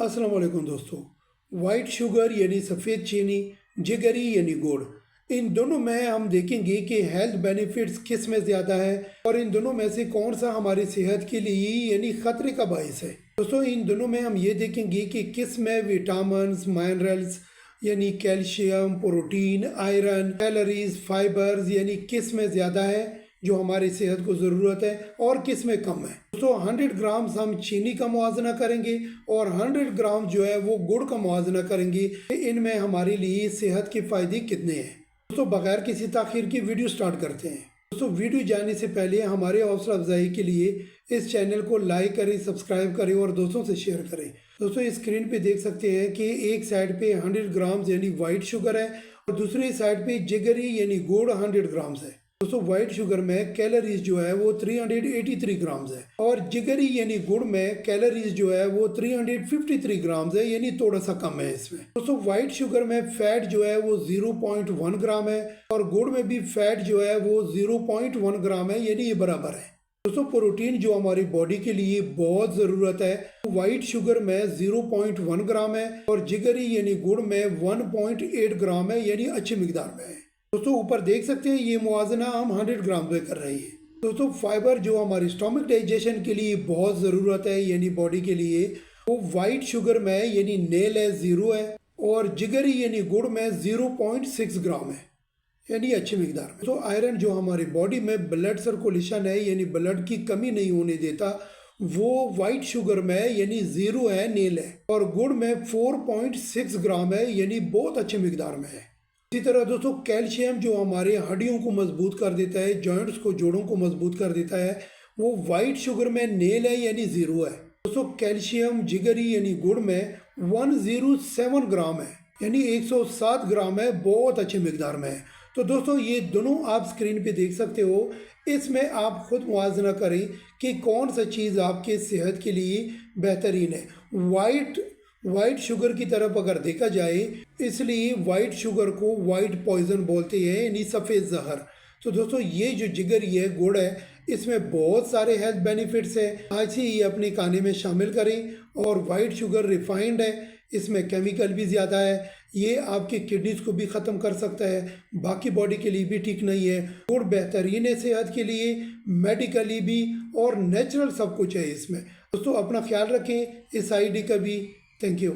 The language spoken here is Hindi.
अस्सलाम वालेकुम दोस्तों। वाइट शुगर यानी सफ़ेद चीनी, जिगरी यानी गुड़, इन दोनों में हम देखेंगे कि हेल्थ बेनिफिट्स किस में ज़्यादा है और इन दोनों में से कौन सा हमारी सेहत के लिए यानी ख़तरे का बायस है। दोस्तों इन दोनों में हम ये देखेंगे कि किस में विटामिन्स, मिनरल्स यानी calcium, protein, iron, calories, fibres यानी किस में ज़्यादा है जो हमारी सेहत को ज़रूरत है और किस में कम है। दोस्तों 100 ग्राम्स हम चीनी का मुआजना करेंगे और 100 ग्राम जो है वो गुड़ का मुआजना करेंगे कि इनमें हमारे लिए सेहत के फ़ायदे कितने हैं। दोस्तों बगैर किसी ताख़ीर की वीडियो स्टार्ट करते हैं। दोस्तों वीडियो जाने से पहले हमारे हौसला अफजाई के लिए इस चैनल को लाइक करें, सब्सक्राइब करें और दोस्तों से शेयर करें। दोस्तों इस स्क्रीन पे देख सकते हैं कि एक साइड पे 100 ग्राम्स यानी वाइट शुगर है और दूसरी साइड पे जिगरी यानी गुड़ 100 ग्राम्स है। दोस्तों वाइट शुगर में कैलोरीज जो है वो 383 ग्राम्स है और जिगरी यानी गुड़ में कैलोरीज जो है वो 353 ग्राम्स है, यानी थोड़ा सा कम है इसमें। दोस्तों वाइट शुगर में फैट जो है वो 0.1 ग्राम है और गुड़ में भी फैट जो है वो 0.1 ग्राम है, यानी ये बराबर है। दोस्तों प्रोटीन जो हमारी बॉडी के लिए बहुत ज़रूरत है वाइट शुगर में 0.1 ग्राम है और जिगरी यानी गुड़ में 1.8 ग्राम है, यानी अच्छी मिकदार में है। दोस्तों ऊपर देख सकते हैं ये मुआजना हम 100 ग्राम पे कर रहे हैं। दोस्तों फाइबर जो हमारी स्टोमिक डाइजेशन के लिए बहुत ज़रूरत है यानी बॉडी के लिए, वो वाइट शुगर में यानी नेल है 0 है और जिगरी यानी गुड़ में 0.6 ग्राम है, यानी अच्छी मिकदार में। तो आयरन जो हमारी बॉडी में ब्लड सर्कुलेशन है यानी ब्लड की कमी नहीं होने देता, वो वाइट शुगर में यानी 0 है, नेल है और गुड़ में 4.6 ग्राम है, यानी बहुत अच्छी मिकदार में है। इसी तरह दोस्तों कैल्शियम जो हमारे हड्डियों को मजबूत कर देता है, जॉइंट्स को, जोड़ों को मजबूत कर देता है, वो वाइट शुगर में नेल है यानी 0 है। दोस्तों कैल्शियम जिगरी यानी गुड़ में 107 ग्राम है, यानी 107 ग्राम है, बहुत अच्छी मिकदार में है। तो दोस्तों ये दोनों आप स्क्रीन पे देख सकते हो, इसमें आप खुद मुआजना करें कि कौन सा चीज़ आपके सेहत के लिए बेहतरीन है। वाइट शुगर की तरफ अगर देखा जाए, इसलिए वाइट शुगर को वाइट पॉइजन बोलते हैं यानी सफ़ेद जहर। तो दोस्तों ये जो जिगरी है, गुड़ है, इसमें बहुत सारे हेल्थ बेनिफिट्स हैं। आज ही ये अपने खाने में शामिल करें। और वाइट शुगर रिफाइंड है, इसमें केमिकल भी ज़्यादा है, ये आपकी किडनीज को भी ख़त्म कर सकता है, बाकी बॉडी के लिए भी ठीक नहीं है। गुड़ बेहतरीन है सेहत के लिए, मेडिकली भी और नेचुरल सब कुछ है इसमें। दोस्तों अपना ख्याल रखें, इस आईडी का भी थैंक यू।